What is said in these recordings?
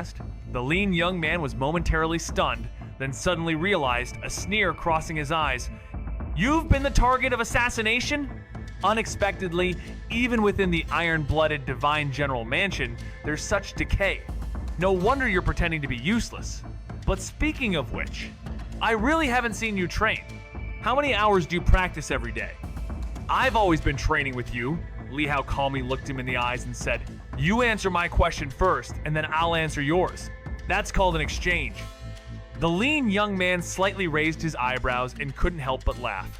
asked. The lean young man was momentarily stunned, then suddenly realized, a sneer crossing his eyes. "You've been the target of assassination?" Unexpectedly, even within the iron-blooded divine general mansion, there's such decay. No wonder you're pretending to be useless. But speaking of which, I really haven't seen you train. How many hours do you practice every day? I've always been training with you. Li Hao calmly looked him in the eyes and said, "You answer my question first, and then I'll answer yours. That's called an exchange." The lean young man slightly raised his eyebrows and couldn't help but laugh.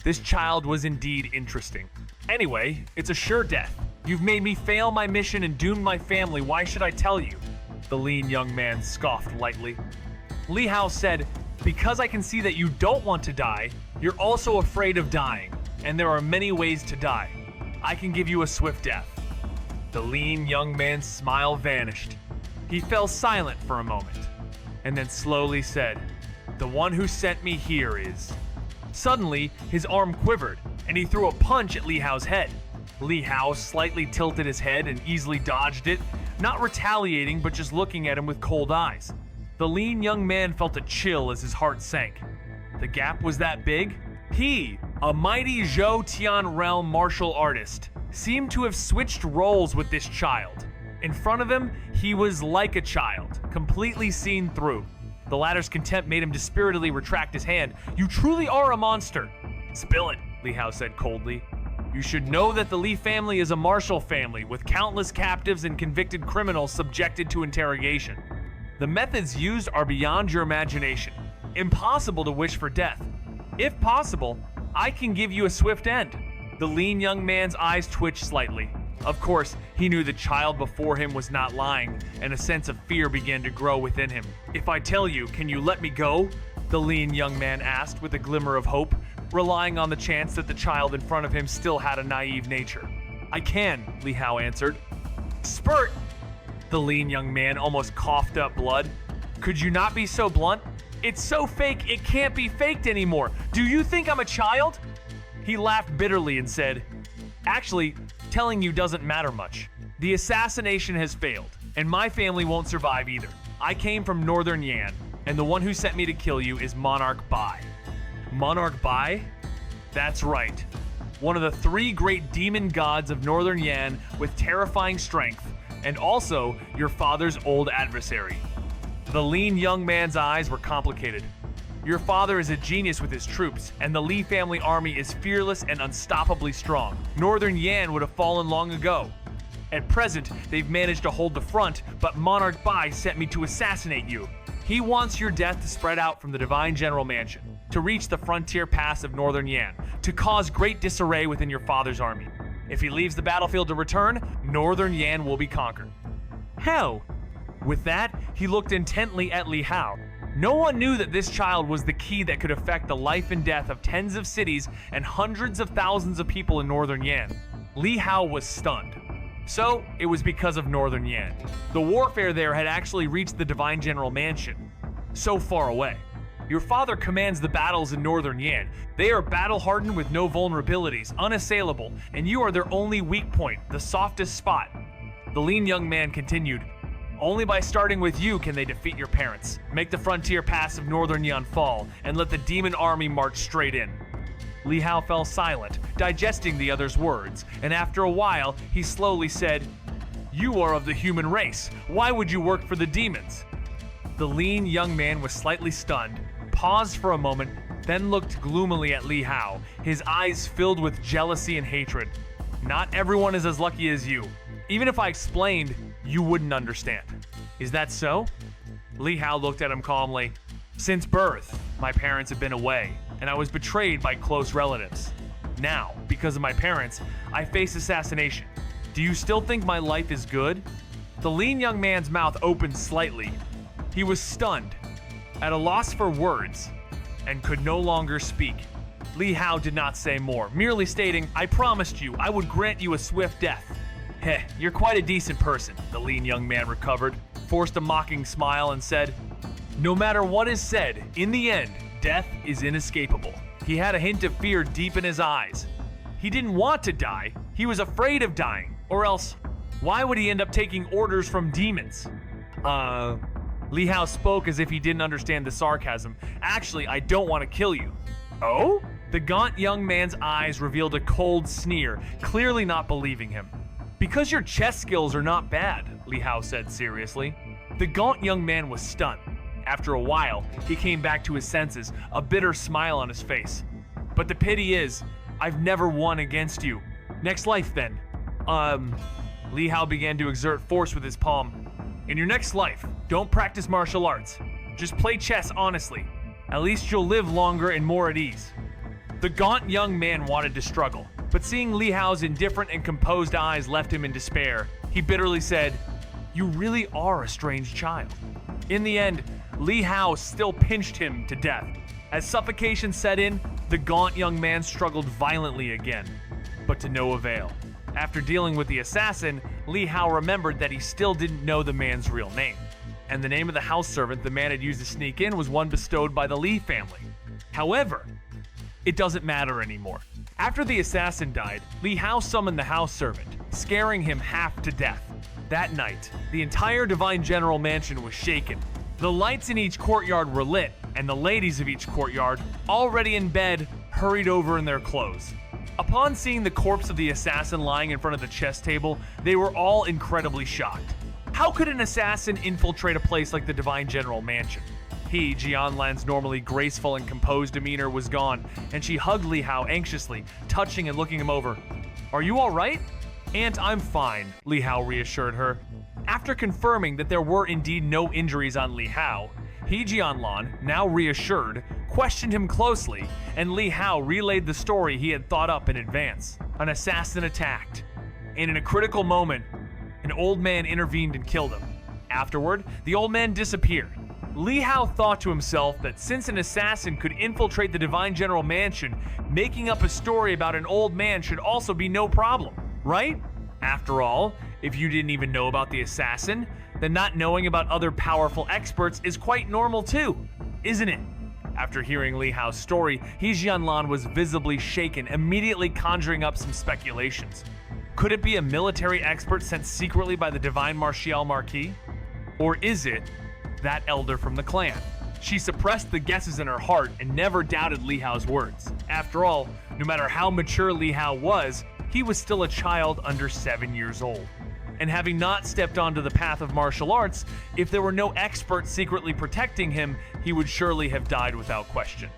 This child was indeed interesting. Anyway, it's a sure death. You've made me fail my mission and doomed my family. Why should I tell you? The lean young man scoffed lightly. Li Hao said, "Because I can see that you don't want to die, you're also afraid of dying, and there are many ways to die. I can give you a swift death." The lean young man's smile vanished. He fell silent for a moment, and then slowly said, "The one who sent me here is..." Suddenly, his arm quivered, and he threw a punch at Li Hao's head. Li Hao slightly tilted his head and easily dodged it, not retaliating but just looking at him with cold eyes. The lean young man felt a chill as his heart sank. The gap was that big? He, a mighty Zhou Tian realm martial artist, seemed to have switched roles with this child. In front of him, he was like a child, completely seen through. The latter's contempt made him dispiritedly retract his hand. "You truly are a monster." "Spill it," Li Hao said coldly. "You should know that the Li family is a martial family with countless captives and convicted criminals subjected to interrogation. The methods used are beyond your imagination. Impossible to wish for death. If possible, I can give you a swift end." The lean young man's eyes twitched slightly. Of course, he knew the child before him was not lying, and a sense of fear began to grow within him. "If I tell you, can you let me go?" the lean young man asked with a glimmer of hope, relying on the chance that the child in front of him still had a naive nature. "I can," Li Hao answered. "Spurt!" The lean young man almost coughed up blood. "Could you not be so blunt? It's so fake, it can't be faked anymore. Do you think I'm a child?" He laughed bitterly and said, "Actually, telling you doesn't matter much. The assassination has failed, and my family won't survive either. I came from Northern Yan, and the one who sent me to kill you is Monarch Bai." Monarch Bai? That's right. One of the 3 great demon gods of Northern Yan with terrifying strength, and also your father's old adversary. The lean young man's eyes were complicated. "Your father is a genius with his troops, and the Li family army is fearless and unstoppably strong. Northern Yan would have fallen long ago. At present, they've managed to hold the front, but Monarch Bai sent me to assassinate you. He wants your death to spread out from the Divine General Mansion, to reach the frontier pass of Northern Yan, to cause great disarray within your father's army. If he leaves the battlefield to return, Northern Yan will be conquered." "How?" With that, he looked intently at Li Hao. No one knew that this child was the key that could affect the life and death of tens of cities and hundreds of thousands of people in Northern Yan. Li Hao was stunned. So, it was because of Northern Yan. The warfare there had actually reached the Divine General Mansion. So far away. Your father commands the battles in Northern Yan. They are battle-hardened with no vulnerabilities, unassailable, and you are their only weak point, the softest spot. The lean young man continued, "Only by starting with you can they defeat your parents, make the frontier pass of Northern Yan fall, and let the demon army march straight in." Li Hao fell silent, digesting the other's words, and after a while, he slowly said, "You are of the human race. Why would you work for the demons?" The lean young man was slightly stunned, paused for a moment, then looked gloomily at Li Hao, his eyes filled with jealousy and hatred. "Not everyone is as lucky as you. Even if I explained, you wouldn't understand. Is that so?" Li Hao looked at him calmly. "Since birth, my parents have been away, and I was betrayed by close relatives. Now, because of my parents, I face assassination. Do you still think my life is good?" The lean young man's mouth opened slightly. He was stunned, at a loss for words, and could no longer speak. Li Hao did not say more, merely stating, "I promised you I would grant you a swift death." "Heh, you're quite a decent person," the lean young man recovered, forced a mocking smile, and said, "No matter what is said, in the end, death is inescapable." He had a hint of fear deep in his eyes. He didn't want to die, he was afraid of dying, or else, why would he end up taking orders from demons? Li Hao spoke as if he didn't understand the sarcasm. Actually, I don't want to kill you. Oh? The gaunt young man's eyes revealed a cold sneer, clearly not believing him. Because your chess skills are not bad, Li Hao said seriously. The gaunt young man was stunned. After a while, he came back to his senses, a bitter smile on his face. But the pity is, I've never won against you. Next life then. Li Hao began to exert force with his palm. In your next life, don't practice martial arts. Just play chess honestly. At least you'll live longer and more at ease. The gaunt young man wanted to struggle, but seeing Li Hao's indifferent and composed eyes left him in despair. He bitterly said, "You really are a strange child." In the end, Li Hao still pinched him to death. As suffocation set in, the gaunt young man struggled violently again, but to no avail. After dealing with the assassin, Li Hao remembered that he still didn't know the man's real name, and the name of the house servant the man had used to sneak in was one bestowed by the Li family. However, it doesn't matter anymore. After the assassin died, Li Hao summoned the house servant, scaring him half to death. That night, the entire Divine General Mansion was shaken. The lights in each courtyard were lit, and the ladies of each courtyard, already in bed, hurried over in their clothes. Upon seeing the corpse of the assassin lying in front of the chess table, they were all incredibly shocked. How could an assassin infiltrate a place like the Divine General Mansion? He, Jianlan's normally graceful and composed demeanor, was gone, and she hugged Li Hao anxiously, touching and looking him over. "Are you all right?" "Aunt, I'm fine," Li Hao reassured her. After confirming that there were indeed no injuries on Li Hao, he, Jianlan, now reassured, questioned him closely, and Li Hao relayed the story he had thought up in advance. An assassin attacked, and in a critical moment, an old man intervened and killed him. Afterward, the old man disappeared. Li Hao thought to himself that since an assassin could infiltrate the Divine General Mansion, making up a story about an old man should also be no problem, right? After all, if you didn't even know about the assassin, then not knowing about other powerful experts is quite normal too, isn't it? After hearing Li Hao's story, He Jianlan was visibly shaken, immediately conjuring up some speculations. Could it be a military expert sent secretly by the Divine Martial Marquis? Or is it that elder from the clan? She suppressed the guesses in her heart and never doubted Li Hao's words. After all, no matter how mature Li Hao was, he was still a child under 7 years old. And having not stepped onto the path of martial arts, if there were no expert secretly protecting him, he would surely have died without question.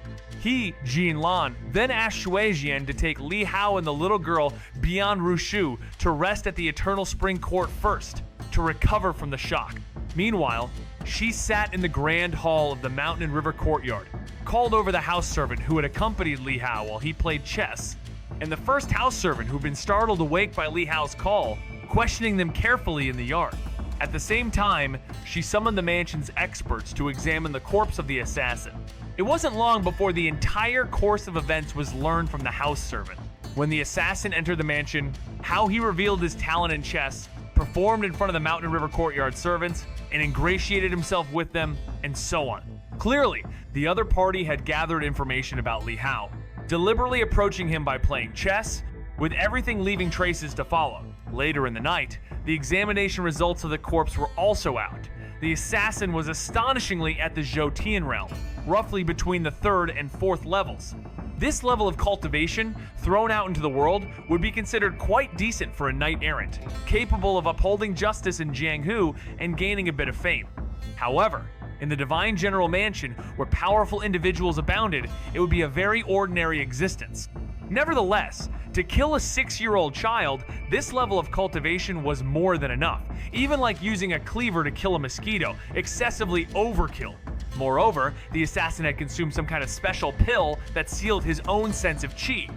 He, Jianlan, then asked Shuijian to take Li Hao and the little girl beyond Rushu to rest at the Eternal Spring Court first, to recover from the shock. Meanwhile, she sat in the grand hall of the Mountain and River Courtyard, called over the house servant who had accompanied Li Hao while he played chess, and the first house servant who'd been startled awake by Li Hao's call, questioning them carefully in the yard. At the same time, she summoned the mansion's experts to examine the corpse of the assassin. It wasn't long before the entire course of events was learned from the house servant. When the assassin entered the mansion, how he revealed his talent in chess, performed in front of the Mountain and River Courtyard servants, and ingratiated himself with them, and so on. Clearly, the other party had gathered information about Li Hao, deliberately approaching him by playing chess, with everything leaving traces to follow. Later in the night, the examination results of the corpse were also out. The assassin was astonishingly at the Zhoutian realm, roughly between the 3rd and 4th levels. This level of cultivation, thrown out into the world, would be considered quite decent for a knight-errant, capable of upholding justice in Jianghu and gaining a bit of fame. However, in the Divine General Mansion, where powerful individuals abounded, it would be a very ordinary existence. Nevertheless, to kill a 6-year-old child, this level of cultivation was more than enough, even like using a cleaver to kill a mosquito, excessively overkill. Moreover, the assassin had consumed some kind of special pill that sealed his own sense of chi,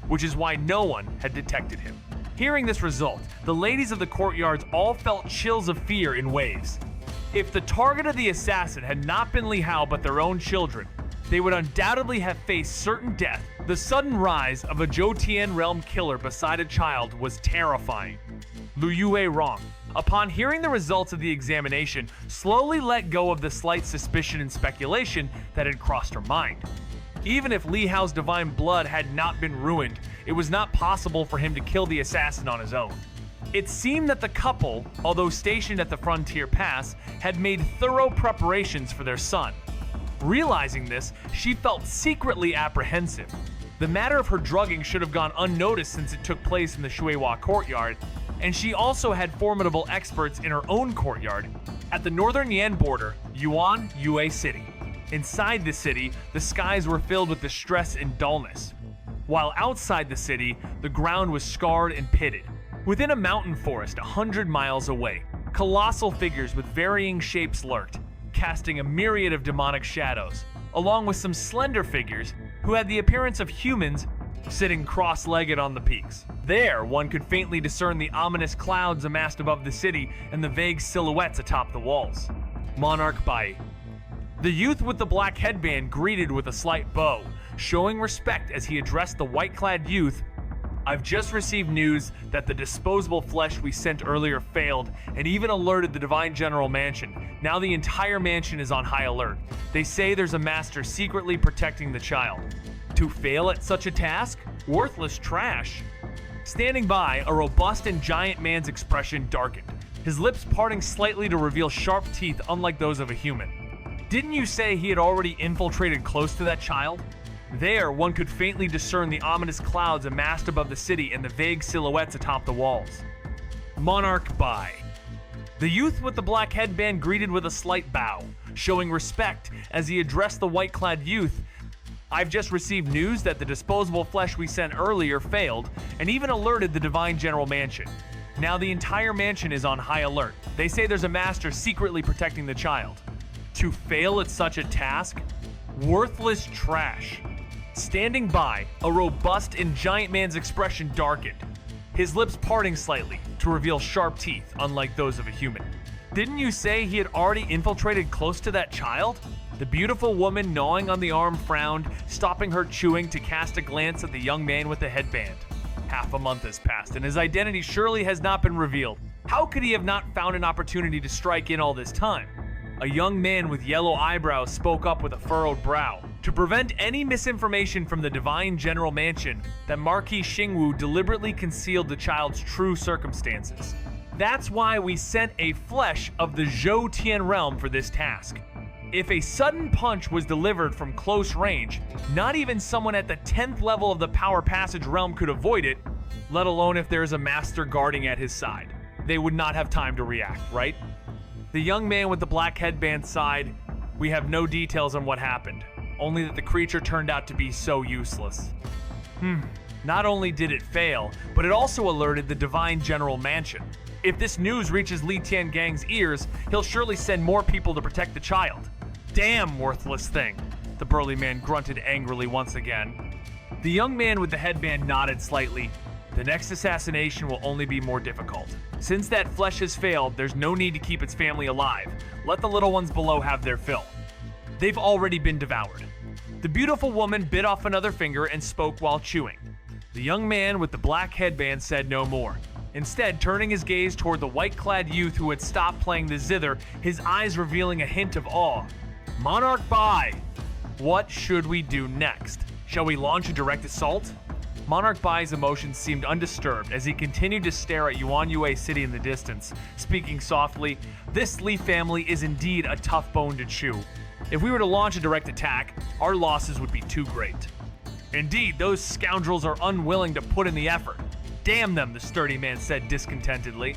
which is why no one had detected him. Hearing this result, the ladies of the courtyards all felt chills of fear in waves. If the target of the assassin had not been Li Hao but their own children, they would undoubtedly have faced certain death. The sudden rise of a Zhoutian realm killer beside a child was terrifying. Lu Yue Rong, upon hearing the results of the examination, slowly let go of the slight suspicion and speculation that had crossed her mind. Even if Li Hao's divine blood had not been ruined, it was not possible for him to kill the assassin on his own. It seemed that the couple, although stationed at the frontier pass, had made thorough preparations for their son. Realizing this, she felt secretly apprehensive. The matter of her drugging should have gone unnoticed since it took place in the Shuihua courtyard, and she also had formidable experts in her own courtyard at the northern Yan border, Yuan Yue City. Inside the city, the skies were filled with distress and dullness, while outside the city, the ground was scarred and pitted. Within a mountain forest 100 miles away, colossal figures with varying shapes lurked, casting a myriad of demonic shadows, along with some slender figures who had the appearance of humans sitting cross-legged on the peaks. There, one could faintly discern the ominous clouds amassed above the city and the vague silhouettes atop the walls. Monarch Bai. The youth with the black headband greeted with a slight bow, showing respect as he addressed the white-clad youth. I've just received news that the disposable flesh we sent earlier failed and even alerted the Divine General Mansion. Now the entire mansion is on high alert. They say there's a master secretly protecting the child. To fail at such a task? Worthless trash. Standing by, a robust and giant man's expression darkened, his lips parting slightly to reveal sharp teeth unlike those of a human. Didn't you say he had already infiltrated close to that child? There, one could faintly discern the ominous clouds amassed above the city and the vague silhouettes atop the walls. Monarch Bai. The youth with the black headband greeted with a slight bow, showing respect as he addressed the white-clad youth. I've just received news that the disposable flesh we sent earlier failed and even alerted the Divine General Mansion. Now the entire mansion is on high alert. They say there's a master secretly protecting the child. To fail at such a task? Worthless trash. Standing by, a robust and giant man's expression darkened, his lips parting slightly to reveal sharp teeth unlike those of a human. Didn't you say he had already infiltrated close to that child? The beautiful woman gnawing on the arm frowned, stopping her chewing to cast a glance at the young man with the headband. Half a month has passed, and his identity surely has not been revealed. How could he have not found an opportunity to strike in all this time? A young man with yellow eyebrows spoke up with a furrowed brow. To prevent any misinformation from the Divine General Mansion, that Marquis Xingwu deliberately concealed the child's true circumstances. That's why we sent a flesh of the Zhou Tian realm for this task. If a sudden punch was delivered from close range, not even someone at the 10th level of the Power Passage realm could avoid it, let alone if there is a master guarding at his side. They would not have time to react, right? The young man with the black headband sighed. We have no details on what happened, only that the creature turned out to be so useless. Not only did it fail, but it also alerted the Divine General Mansion. If this news reaches Li Tiangang's ears, he'll surely send more people to protect the child. Damn worthless thing, the burly man grunted angrily once again. The young man with the headband nodded slightly. The next assassination will only be more difficult. Since that flesh has failed, there's no need to keep its family alive. Let the little ones below have their fill. They've already been devoured. The beautiful woman bit off another finger and spoke while chewing. The young man with the black headband said no more, instead turning his gaze toward the white-clad youth who had stopped playing the zither, his eyes revealing a hint of awe. Monarch Bai, what should we do next? Shall we launch a direct assault? Monarch Bai's emotions seemed undisturbed as he continued to stare at Yuan Yue City in the distance, speaking softly. This Li family is indeed a tough bone to chew. If we were to launch a direct attack, our losses would be too great. Indeed, those scoundrels are unwilling to put in the effort. Damn them, the sturdy man said discontentedly.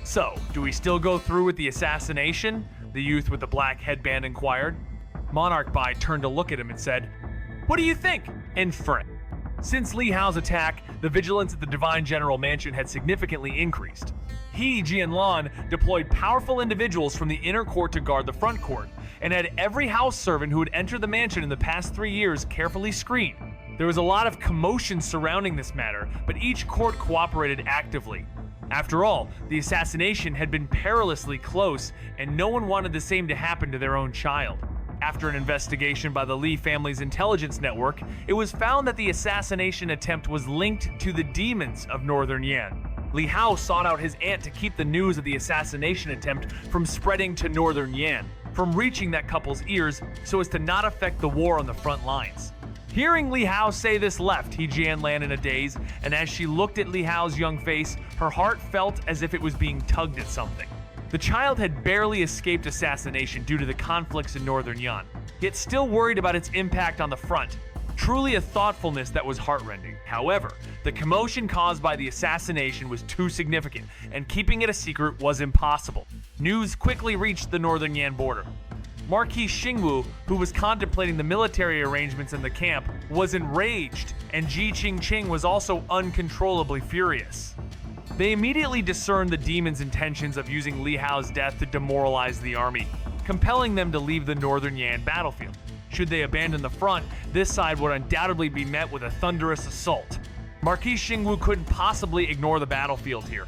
So, do we still go through with the assassination? The youth with the black headband inquired. Monarch Bai turned to look at him and said, What do you think? And Fred. Since Li Hao's attack, the vigilance at the Divine General Mansion had significantly increased. He, Jianlan, deployed powerful individuals from the inner court to guard the front court, and had every house servant who had entered the mansion in the past 3 years carefully screened. There was a lot of commotion surrounding this matter, but each court cooperated actively. After all, the assassination had been perilously close, and no one wanted the same to happen to their own child. After an investigation by the Li family's intelligence network, it was found that the assassination attempt was linked to the demons of Northern Yan. Li Hao sought out his aunt to keep the news of the assassination attempt from spreading to Northern Yan, from reaching that couple's ears so as to not affect the war on the front lines. Hearing Li Hao say this left He Jianlan in a daze, and as she looked at Li Hao's young face, her heart felt as if it was being tugged at something. The child had barely escaped assassination due to the conflicts in northern Yan, yet still worried about its impact on the front. Truly a thoughtfulness that was heartrending. However, the commotion caused by the assassination was too significant, and keeping it a secret was impossible. News quickly reached the northern Yan border. Marquis Xingwu, who was contemplating the military arrangements in the camp, was enraged, and Ji Qingqing was also uncontrollably furious. They immediately discerned the demon's intentions of using Li Hao's death to demoralize the army, compelling them to leave the northern Yan battlefield. Should they abandon the front, this side would undoubtedly be met with a thunderous assault. Marquis Xingwu couldn't possibly ignore the battlefield here.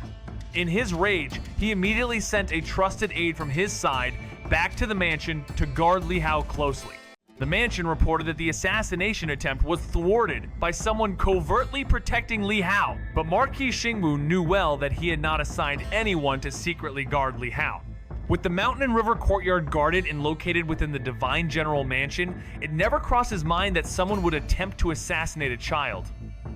In his rage, he immediately sent a trusted aide from his side back to the mansion to guard Li Hao closely. The mansion reported that the assassination attempt was thwarted by someone covertly protecting Li Hao, but Marquis Xingwu knew well that he had not assigned anyone to secretly guard Li Hao. With the mountain and river courtyard guarded and located within the Divine General Mansion, it never crossed his mind that someone would attempt to assassinate a child.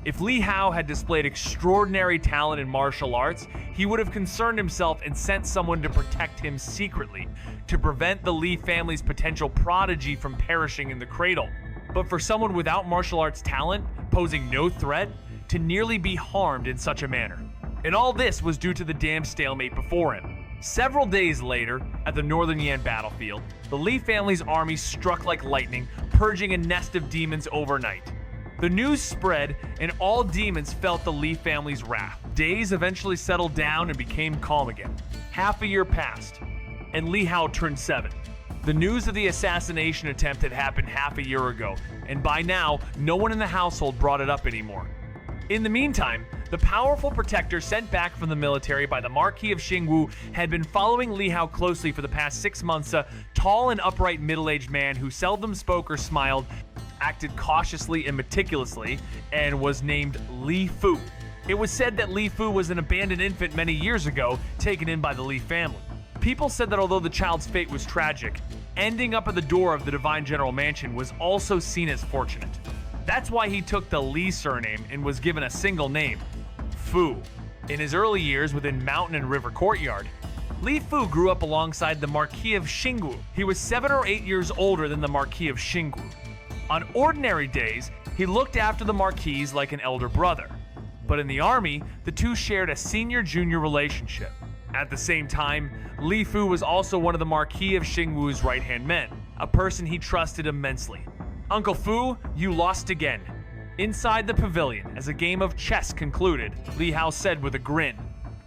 If Li Hao had displayed extraordinary talent in martial arts, he would have concerned himself and sent someone to protect him secretly, to prevent the Li family's potential prodigy from perishing in the cradle. But for someone without martial arts talent, posing no threat, to nearly be harmed in such a manner. And all this was due to the damn stalemate before him. Several days later, at the northern Yan battlefield, the Li family's army struck like lightning, purging a nest of demons overnight. The news spread, and all demons felt the Li family's wrath. Days eventually settled down and became calm again. Half a year passed, and Li Hao turned 7. The news of the assassination attempt had happened half a year ago, and by now, no one in the household brought it up anymore. In the meantime, the powerful protector sent back from the military by the Marquis of Xingwu had been following Li Hao closely for the past 6 months. A tall and upright middle-aged man who seldom spoke or smiled, acted cautiously and meticulously, and was named Li Fu. It was said that Li Fu was an abandoned infant many years ago, taken in by the Li family. People said that although the child's fate was tragic, ending up at the door of the Divine General Mansion was also seen as fortunate. That's why he took the Li surname and was given a single name, Fu. In his early years within Mountain and River Courtyard, Li Fu grew up alongside the Marquis of Xingwu. He was 7 or 8 years older than the Marquis of Xingwu. On ordinary days, he looked after the Marquis like an elder brother. But in the army, the two shared a senior-junior relationship. At the same time, Li Fu was also one of the Marquis of Xingwu's right-hand men, a person he trusted immensely. "Uncle Fu, you lost again." Inside the pavilion, as a game of chess concluded, Li Hao said with a grin.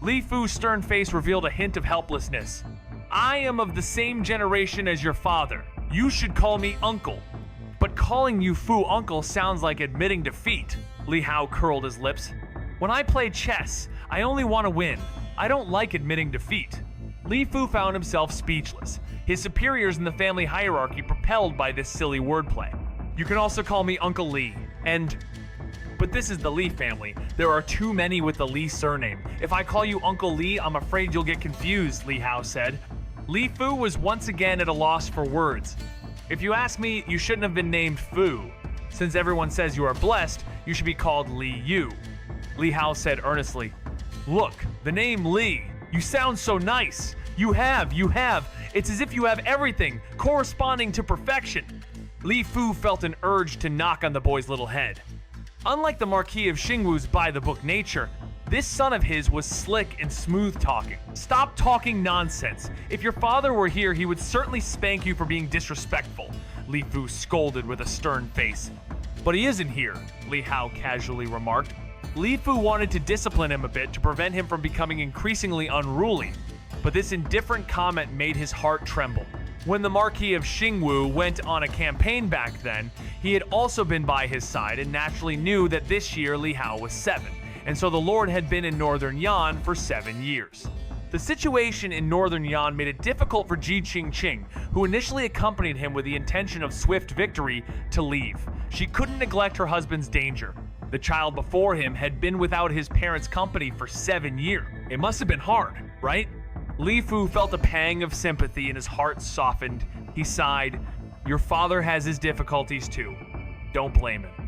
Li Fu's stern face revealed a hint of helplessness. "I am of the same generation as your father. You should call me uncle." "But calling you Fu uncle sounds like admitting defeat." Li Hao curled his lips. "When I play chess, I only want to win. I don't like admitting defeat." Li Fu found himself speechless, his superiors in the family hierarchy propelled by this silly wordplay. "You can also call me Uncle Li, and... But this is the Li family. There are too many with the Li surname. If I call you Uncle Li, I'm afraid you'll get confused," Li Hao said. Li Fu was once again at a loss for words. "If you ask me, you shouldn't have been named Fu. Since everyone says you are blessed, you should be called Li Yu." Li Hao said earnestly, "Look, the name Li. You sound so nice. You have. It's as if you have everything, corresponding to perfection." Li Fu felt an urge to knock on the boy's little head. Unlike the Marquis of Xingwu's by-the-book nature, this son of his was slick and smooth-talking. "Stop talking nonsense. If your father were here, he would certainly spank you for being disrespectful," Li Fu scolded with a stern face. "But he isn't here," Li Hao casually remarked. Li Fu wanted to discipline him a bit to prevent him from becoming increasingly unruly, but this indifferent comment made his heart tremble. When the Marquis of Xingwu went on a campaign back then, he had also been by his side and naturally knew that this year Li Hao was 7, and so the Lord had been in Northern Yan for 7 years. The situation in Northern Yan made it difficult for Ji Qingqing, who initially accompanied him with the intention of swift victory, to leave. She couldn't neglect her husband's danger. The child before him had been without his parents' company for 7 years. It must have been hard, right? Li Fu felt a pang of sympathy and his heart softened. He sighed, "Your father has his difficulties too. Don't blame him."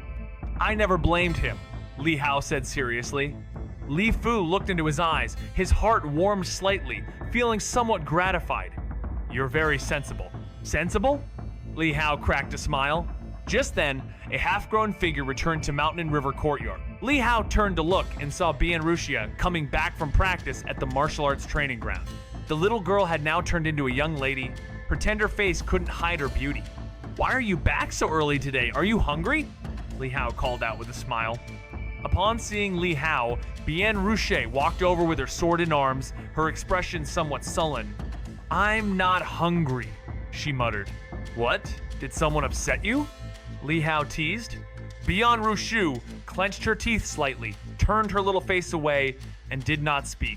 I never blamed him, Li Hao said seriously. Li Fu looked into his eyes, his heart warmed slightly, feeling somewhat gratified. You're very sensible. Sensible? Li Hao cracked a smile. Just then, a half-grown figure returned to Mountain and River Courtyard. Li Hao turned to look and saw Bian Wuxia coming back from practice at the martial arts training ground. The little girl had now turned into a young lady. Her tender face couldn't hide her beauty. Why are you back so early today? Are you hungry? Li Hao called out with a smile. Upon seeing Li Hao, Bian Wuxia walked over with her sword in arms, her expression somewhat sullen. I'm not hungry, she muttered. What? Did someone upset you? Li Hao teased. Bian Wuxia clenched her teeth slightly, turned her little face away, and did not speak.